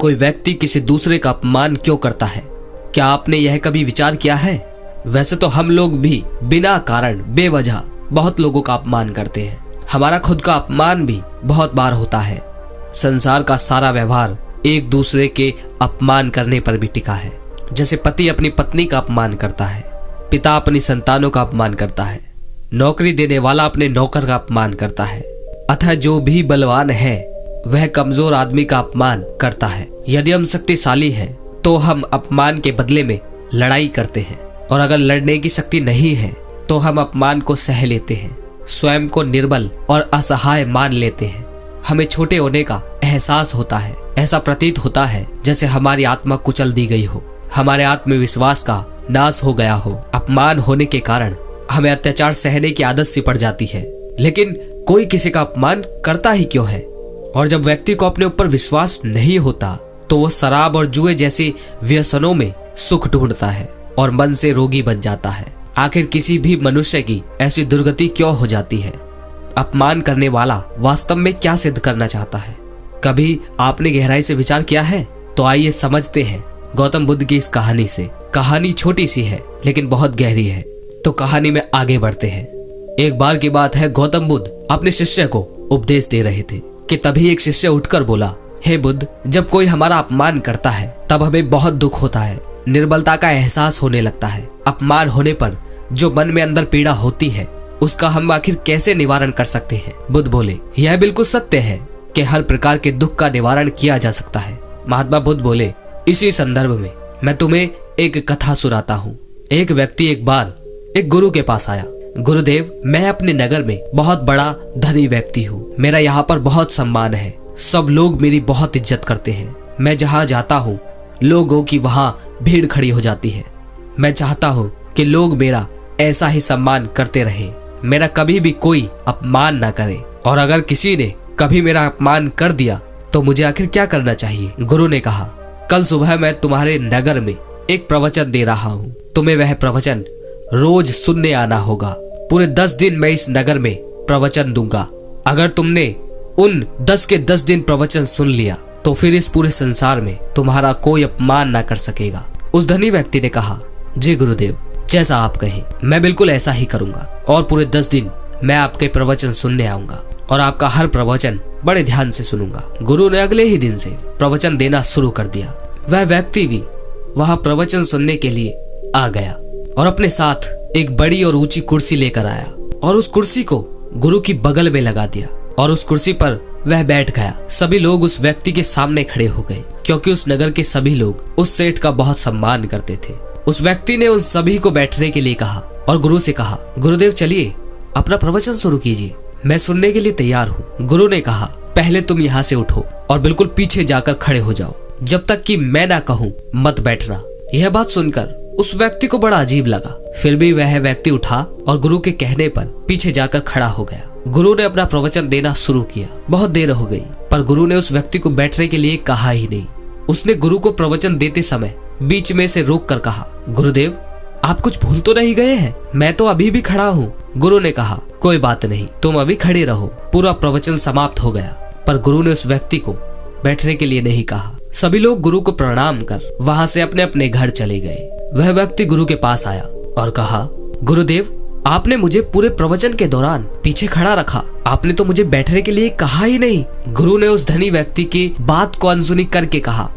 कोई व्यक्ति किसी दूसरे का अपमान क्यों करता है? क्या आपने यह कभी विचार किया है? वैसे तो हम लोग भी बिना कारण बेवजह बहुत लोगों का अपमान करते हैं। हमारा खुद का अपमान भी बहुत बार होता है। संसार का सारा व्यवहार एक दूसरे के अपमान करने पर भी टिका है। जैसे पति अपनी पत्नी का अपमान करता है, पिता अपनी संतानों का अपमान करता है, नौकरी देने वाला अपने नौकर का अपमान करता है, अतः जो भी बलवान है वह कमजोर आदमी का अपमान करता है। यदि हम शक्तिशाली हैं तो हम अपमान के बदले में लड़ाई करते हैं, और अगर लड़ने की शक्ति नहीं है तो हम अपमान को सह लेते हैं, स्वयं को निर्बल और असहाय मान लेते हैं। हमें छोटे होने का एहसास होता है। ऐसा प्रतीत होता है जैसे हमारी आत्मा कुचल दी गई हो, हमारे आत्मविश्वास का नाश हो गया हो। अपमान होने के कारण हमें अत्याचार सहने की आदत सी पड़ जाती है। लेकिन कोई किसी का अपमान करता ही क्यों है? और जब व्यक्ति को अपने ऊपर विश्वास नहीं होता तो वो शराब और जुए जैसी व्यसनों में सुख ढूंढता है और मन से रोगी बन जाता है। आखिर किसी भी मनुष्य की ऐसी दुर्गति क्यों हो जाती है? अपमान करने वाला वास्तव में क्या सिद्ध करना चाहता है? कभी आपने गहराई से विचार किया है? तो आइए समझते हैं गौतम बुद्ध की इस कहानी से। कहानी छोटी सी है लेकिन बहुत गहरी है। तो कहानी में आगे बढ़ते हैं। एक बार की बात है, गौतम बुद्ध अपने शिष्य को उपदेश दे रहे थे कि तभी एक शिष्य उठकर बोला, हे बुद्ध, जब कोई हमारा अपमान करता है तब हमें बहुत दुख होता है, निर्बलता का एहसास होने लगता है। अपमान होने पर जो मन में अंदर पीड़ा होती है उसका हम आखिर कैसे निवारण कर सकते हैं? बुद्ध बोले, यह बिल्कुल सत्य है कि हर प्रकार के दुख का निवारण किया जा सकता है। महात्मा बुद्ध बोले, इसी संदर्भ में मैं तुम्हें एक कथा सुनाता हूँ। एक व्यक्ति एक बार एक गुरु के पास आया। गुरुदेव, मैं अपने नगर में बहुत बड़ा धनी व्यक्ति हूँ। मेरा यहाँ पर बहुत सम्मान है। सब लोग मेरी बहुत इज्जत करते हैं। मैं जहाँ जाता हूँ लोगों की वहाँ भीड़ खड़ी हो जाती है। मैं चाहता हूँ कि लोग मेरा ऐसा ही सम्मान करते रहे, मेरा कभी भी कोई अपमान ना करे। और अगर किसी ने कभी मेरा अपमान कर दिया तो मुझे आखिर क्या करना चाहिए? गुरु ने कहा, कल सुबह मैं तुम्हारे नगर में एक प्रवचन दे रहा हूँ। तुम्हें वह प्रवचन रोज सुनने आना होगा। पूरे 10 दिन मैं इस नगर में प्रवचन दूंगा। अगर तुमने उन 10 के 10 दिन प्रवचन सुन लिया तो फिर इस पूरे संसार में तुम्हारा कोई अपमान ना कर सकेगा। उस धनी व्यक्ति ने कहा, जी गुरुदेव, जैसा आप कहें मैं बिल्कुल ऐसा ही करूंगा, और पूरे 10 दिन मैं आपके प्रवचन सुनने आऊंगा और आपका हर प्रवचन बड़े ध्यान से सुनूंगा। गुरु ने अगले ही दिन से प्रवचन देना शुरू कर दिया। वह व्यक्ति भी वहां प्रवचन सुनने के लिए आ गया और अपने साथ एक बड़ी और ऊंची कुर्सी लेकर आया और उस कुर्सी को गुरु की बगल में लगा दिया और उस कुर्सी पर वह बैठ गया। सभी लोग उस व्यक्ति के सामने खड़े हो गए क्योंकि उस नगर के सभी लोग उस सेठ का बहुत सम्मान करते थे। उस व्यक्ति ने उन सभी को बैठने के लिए कहा और गुरु से कहा, गुरुदेव चलिए अपना प्रवचन शुरू कीजिए, मैं सुनने के लिए तैयार हूँ। गुरु ने कहा, पहले तुम यहाँ से उठो और बिल्कुल पीछे जाकर खड़े हो जाओ, जब तक कि मैं ना कहूँ मत बैठना। यह बात सुनकर उस व्यक्ति को बड़ा अजीब लगा। फिर भी वह व्यक्ति उठा और गुरु के कहने पर पीछे जाकर खड़ा हो गया। गुरु ने अपना प्रवचन देना शुरू किया। बहुत देर हो गई पर गुरु ने उस व्यक्ति को बैठने के लिए कहा ही नहीं। उसने गुरु को प्रवचन देते समय बीच में से रोक कर कहा, गुरुदेव आप कुछ भूल तो नहीं गए हैं? मैं तो अभी भी खड़ा हूँ। गुरु ने कहा, कोई बात नहीं, तुम अभी खड़े रहो। पूरा प्रवचन समाप्त हो गया पर गुरु ने उस व्यक्ति को बैठने के लिए नहीं कहा। सभी लोग गुरु को प्रणाम कर वहां से अपने अपने घर चले गए। वह व्यक्ति गुरु के पास आया और कहा, गुरुदेव आपने मुझे पूरे प्रवचन के दौरान पीछे खड़ा रखा, आपने तो मुझे बैठने के लिए कहा ही नहीं। गुरु ने उस धनी व्यक्ति की बात को अनसुनी करके कहा,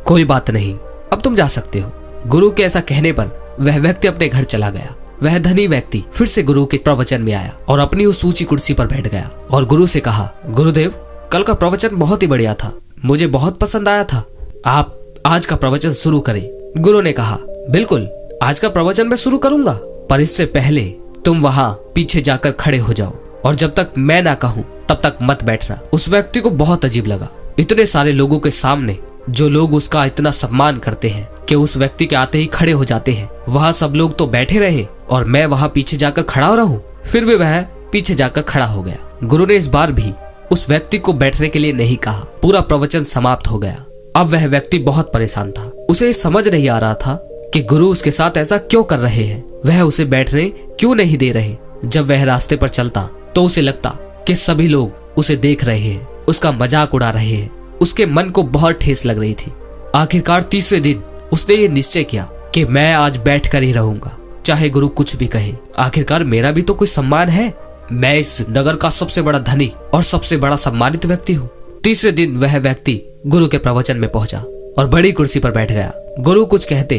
कोई बात नहीं, अब तुम जा सकते हो। गुरु के ऐसा कहने पर वह व्यक्ति अपने घर चला गया। वह धनी व्यक्ति फिर से गुरु के प्रवचन में आया और अपनी उस ऊंची कुर्सी पर बैठ गया और गुरु से कहा, गुरुदेव कल का प्रवचन बहुत ही बढ़िया था, मुझे बहुत पसंद आया था, आप आज का प्रवचन शुरू करें। गुरु ने कहा, बिल्कुल आज का प्रवचन मैं शुरू करूंगा, पर इससे पहले तुम वहां पीछे जाकर खड़े हो जाओ और जब तक मैं ना कहूं तब तक मत बैठना। उस व्यक्ति को बहुत अजीब लगा। इतने सारे लोगों के सामने जो लोग उसका इतना सम्मान करते हैं कि उस व्यक्ति के आते ही खड़े हो जाते हैं, वहां सब लोग तो बैठे रहे और मैं वहां पीछे जाकर खड़ा हो रहा हूँ। फिर भी वह पीछे जाकर खड़ा हो गया। गुरु ने इस बार भी उस व्यक्ति को बैठने के लिए नहीं कहा। पूरा प्रवचन समाप्त हो गया। अब वह व्यक्ति बहुत परेशान था। उसे समझ नहीं आ रहा था कि गुरु उसके साथ ऐसा क्यों कर रहे हैं, वह उसे बैठने क्यों नहीं दे रहे। जब वह रास्ते पर चलता तो उसे लगता कि सभी लोग उसे देख रहे हैं, उसका मजाक उड़ा रहे हैं। उसके मन को बहुत ठेस लग रही थी। आखिरकार तीसरे दिन उसने ये निश्चय किया कि मैं आज बैठ कर ही रहूंगा, चाहे गुरु कुछ भी कहे। आखिरकार मेरा भी तो कोई सम्मान है, मैं इस नगर का सबसे बड़ा धनी और सबसे बड़ा सम्मानित व्यक्ति हूँ। तीसरे दिन वह व्यक्ति गुरु के प्रवचन में पहुंचा और बड़ी कुर्सी पर बैठ गया। गुरु कुछ कहते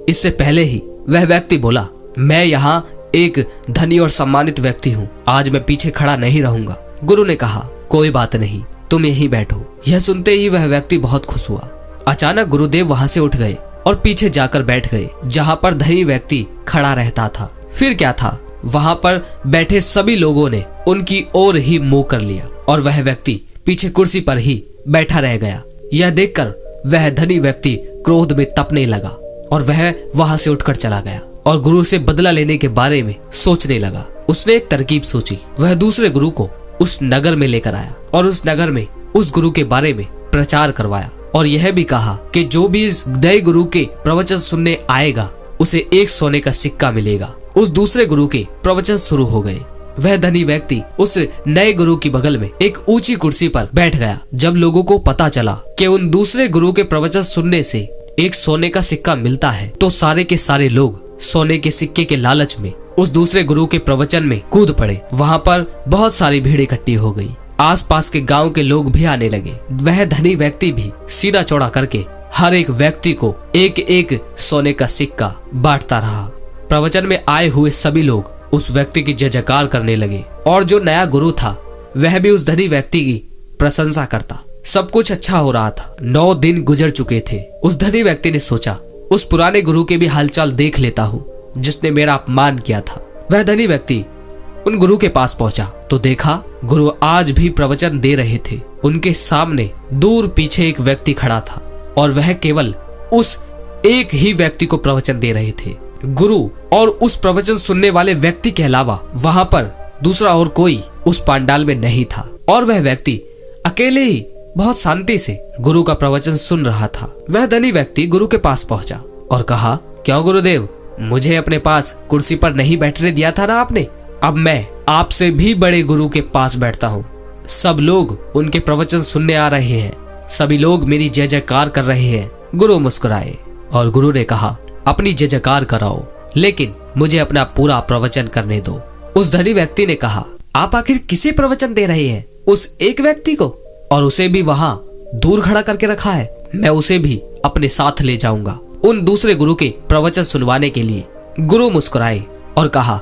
इससे पहले ही वह व्यक्ति बोला, मैं यहाँ एक धनी और सम्मानित व्यक्ति हूँ, आज मैं पीछे खड़ा नहीं रहूंगा। गुरु ने कहा, कोई बात नहीं, तुम यहीं बैठो। यह सुनते ही वह व्यक्ति बहुत खुश हुआ। अचानक गुरुदेव वहां से उठ गए और पीछे जाकर बैठ गए जहां पर धनी व्यक्ति खड़ा रहता था। फिर क्या था, वहां पर बैठे सभी लोगों ने उनकी ओर ही मुंह कर लिया और वह व्यक्ति पीछे कुर्सी पर ही बैठा रह गया। यह देखकर वह धनी व्यक्ति क्रोध में तपने लगा और वह वहां से उठकर चला गया और गुरु से बदला लेने के बारे में सोचने लगा। उसने एक तरकीब सोची। वह दूसरे गुरु को उस नगर में लेकर आया और उस नगर में उस गुरु के बारे में प्रचार करवाया और यह भी कहा कि जो भी इस नए गुरु के प्रवचन सुनने आएगा उसे 1 सोने का सिक्का मिलेगा। उस दूसरे गुरु के प्रवचन शुरू हो गए। वह धनी व्यक्ति उस नए गुरु की बगल में एक ऊंची कुर्सी पर बैठ गया। जब लोगों को पता चला कि उन दूसरे गुरु के प्रवचन सुनने से 1 सोने का सिक्का मिलता है, तो सारे के सारे लोग सोने के सिक्के के लालच में उस दूसरे गुरु के प्रवचन में कूद पड़े। वहां पर बहुत सारी भीड़ इकट्ठी हो गई। आसपास के गांव के लोग भी आने लगे। वह धनी व्यक्ति भी सीना चौड़ा करके हर एक व्यक्ति को 1-1 सोने का सिक्का बांटता रहा। प्रवचन में आए हुए सभी लोग उस व्यक्ति की जय जयकार करने लगे और जो नया गुरु था वह भी उस धनी व्यक्ति की प्रशंसा करता। सब कुछ अच्छा हो रहा था। 9 दिन गुजर चुके थे। उस धनी व्यक्ति ने सोचा, उस पुराने गुरु के भी हालचाल देख लेता हूँ जिसने मेरा अपमान किया था। वह धनी व्यक्ति उन गुरु के पास पहुंचा तो देखा गुरु आज भी प्रवचन दे रहे थे। उनके सामने दूर पीछे एक व्यक्ति खड़ा था और वह केवल उस एक ही व्यक्ति को प्रवचन दे रहे थे। गुरु और उस प्रवचन सुनने वाले व्यक्ति के अलावा वहां पर दूसरा और कोई उस पंडाल में नहीं था और वह व्यक्ति अकेले ही बहुत शांति से गुरु का प्रवचन सुन रहा था। वह धनी व्यक्ति गुरु के पास पहुंचा और कहा, क्यों गुरुदेव, मुझे अपने पास कुर्सी पर नहीं बैठने दिया था ना आपने? अब मैं आपसे भी बड़े गुरु के पास बैठता हूँ। सब लोग उनके प्रवचन सुनने आ रहे हैं, सभी लोग मेरी जय जयकार कर रहे हैं। गुरु मुस्कुराए और गुरु ने कहा, अपनी जय जयकार कराओ, लेकिन मुझे अपना पूरा प्रवचन करने दो। उस धनी व्यक्ति ने कहा, आप आखिर किसे प्रवचन दे रहे हैं? उस एक व्यक्ति को, और उसे भी वहां दूर खड़ा करके रखा है। मैं उसे भी अपने साथ ले जाऊंगा उन दूसरे गुरु के प्रवचन सुनवाने के लिए। गुरु मुस्कुराए और कहा,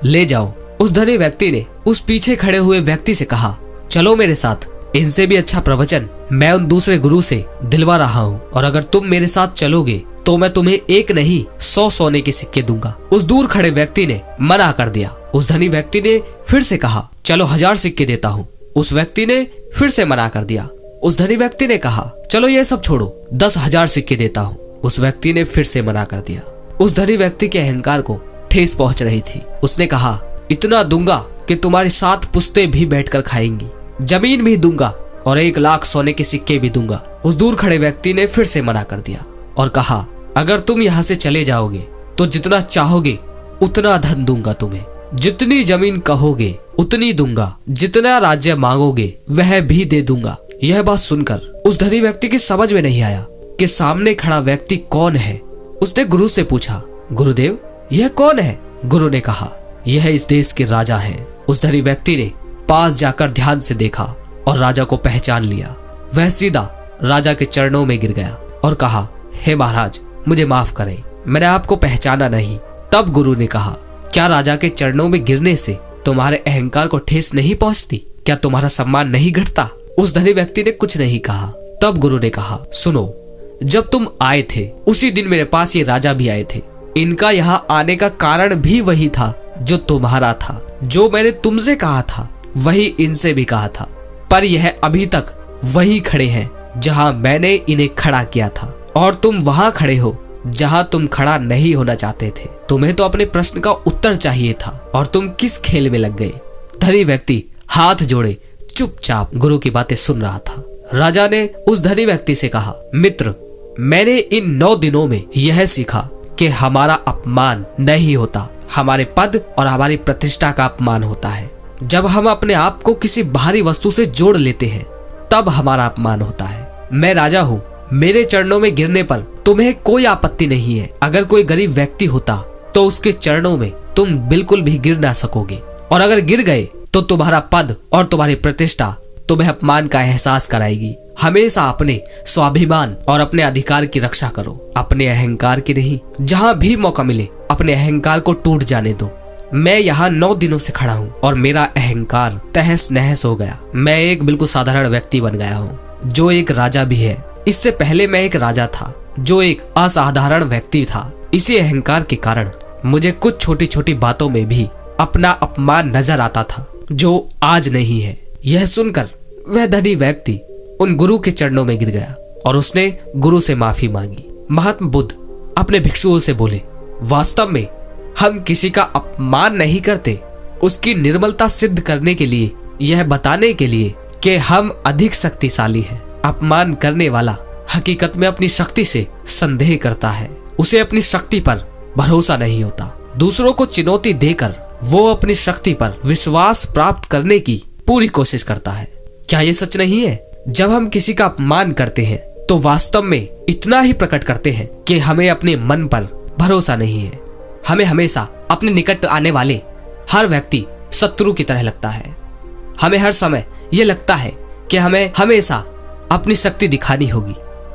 ले जाओ। उस धनी व्यक्ति ने उस पीछे खड़े हुए व्यक्ति से कहा, चलो मेरे साथ, इनसे भी अच्छा प्रवचन मैं उन दूसरे गुरु से दिलवा रहा हूँ और अगर तुम मेरे साथ चलोगे तो मैं तुम्हें 1 नहीं 100 सोने के सिक्के दूंगा। उस दूर खड़े व्यक्ति ने मना कर दिया। उस धनी व्यक्ति ने फिर से कहा, चलो 1000 सिक्के देता हूँ। उस व्यक्ति ने फिर से मना कर दिया। उस धनी व्यक्ति ने कहा, चलो ये सब छोड़ो, 10,000 सिक्के देता हूँ। उस व्यक्ति ने फिर से मना कर दिया। उस धनी व्यक्ति के अहंकार को ठेस पहुंच रही थी। उसने कहा, इतना दूंगा कि तुम्हारी 7 पुश्तें भी बैठकर खाएंगी, जमीन भी दूंगा और 1 लाख सोने के सिक्के भी दूंगा। उस दूर खड़े व्यक्ति ने फिर से मना कर दिया और कहा, अगर तुम यहाँ से चले जाओगे तो जितना चाहोगे उतना धन दूंगा तुम्हें, जितनी जमीन कहोगे उतनी दूंगा, जितना राज्य मांगोगे वह भी दे दूंगा। यह बात सुनकर उस धनी व्यक्ति की समझ में नहीं आया कि सामने खड़ा व्यक्ति कौन है। उसने गुरु से पूछा, गुरुदेव यह कौन है? गुरु ने कहा, यह इस देश के राजा हैं। उस धनी व्यक्ति ने पास जाकर ध्यान से देखा और राजा को पहचान लिया। वह सीधा राजा के चरणों में गिर गया और कहा, हे महाराज, मुझे माफ करें, मैंने आपको पहचाना नहीं। तब गुरु ने कहा, क्या राजा के चरणों में गिरने से तुम्हारे अहंकार को ठेस नहीं पहुंचती? क्या तुम्हारा सम्मान नहीं घटता? उस धनी व्यक्ति ने कुछ नहीं कहा। तब गुरु ने कहा, सुनो, जब तुम आए थे उसी दिन मेरे पास ये राजा भी आए थे। इनका यहाँ आने का कारण भी वही था जो तुम्हारा था। जो मैंने तुमसे कहा था वही इनसे भी कहा था, पर यह अभी तक वही खड़े हैं जहाँ मैंने इन्हें खड़ा किया था और तुम वहां खड़े हो जहां तुम खड़ा नहीं होना चाहते थे। तुम्हें तो अपने प्रश्न का उत्तर चाहिए था और तुम किस खेल में लग गए? धनी व्यक्ति हाथ जोड़े चुपचाप गुरु की बातें सुन रहा था। राजा ने उस धनी व्यक्ति से कहा, मित्र, मैंने इन 9 दिनों में यह सीखा कि हमारा अपमान नहीं होता, हमारे पद और हमारी प्रतिष्ठा का अपमान होता है। जब हम अपने आप को किसी बाहरी वस्तु से जोड़ लेते हैं तब हमारा अपमान होता है। मैं राजा हूँ, मेरे चरणों में गिरने पर तुम्हें कोई आपत्ति नहीं है। अगर कोई गरीब व्यक्ति होता तो उसके चरणों में तुम बिल्कुल भी गिर ना सकोगे, और अगर गिर गए तो तुम्हारा पद और तुम्हारी प्रतिष्ठा तुम्हें अपमान का एहसास कराएगी। हमेशा अपने स्वाभिमान और अपने अधिकार की रक्षा करो, अपने अहंकार की नहीं। जहाँ भी मौका मिले अपने अहंकार को टूट जाने दो। मैं यहाँ 9 दिनों से खड़ा हूँ और मेरा अहंकार तहस नहस हो गया। मैं एक बिल्कुल साधारण व्यक्ति बन गया हूँ जो एक राजा भी है। इससे पहले मैं एक राजा था जो एक असाधारण व्यक्ति था। इसी अहंकार के कारण मुझे कुछ छोटी छोटी बातों में भी अपना अपमान नजर आता था जो आज नहीं है। यह सुनकर वह धनी व्यक्ति उन गुरु के चरणों में गिर गया और उसने गुरु से माफी मांगी। महात्मा बुद्ध अपने भिक्षुओं से बोले, वास्तव में हम किसी का अपमान नहीं करते, उसकी निर्मलता सिद्ध करने के लिए, यह बताने के लिए कि हम अधिक शक्तिशाली हैं। अपमान करने वाला हकीकत में अपनी शक्ति से संदेह करता है, उसे अपनी शक्ति पर भरोसा नहीं होता। दूसरों को चुनौती देकर वो अपनी शक्ति पर विश्वास प्राप्त करने की पूरी कोशिश करता है। क्या ये सच नहीं है? जब हम किसी का अपमान करते हैं तो वास्तव में इतना ही प्रकट करते हैं कि हमें अपने मन पर भरोसा नहीं है। हमें हमेशा अपने निकट आने वाले हर व्यक्ति शत्रु की तरह लगता है। हमें हर समय ये लगता है कि हमें हमेशा अपनी शक्ति दिखानी होगी,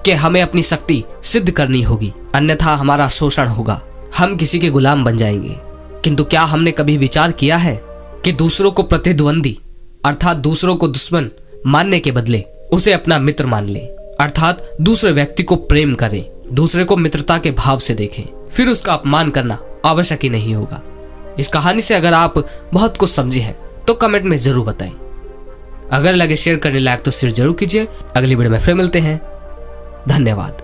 कि हमें अपनी शक्ति सिद्ध करनी होगी, अन्यथा हमारा शोषण होगा, हम किसी के गुलाम बन जाएंगे। किंतु क्या हमने कभी विचार किया है कि दूसरों को प्रतिद्वंदी अर्थात दूसरों को दुश्मन मानने के बदले उसे अपना मित्र मान ले, अर्थात दूसरे व्यक्ति को प्रेम करें, दूसरे को मित्रता के भाव से देखें, फिर उसका अपमान करना आवश्यक ही नहीं होगा। इस कहानी से अगर आप बहुत कुछ समझे हैं तो कमेंट में जरूर बताएं। अगर लगे शेयर करने लायक तो शेयर जरूर कीजिए। अगली वीडियो में फिर मिलते हैं। धन्यवाद।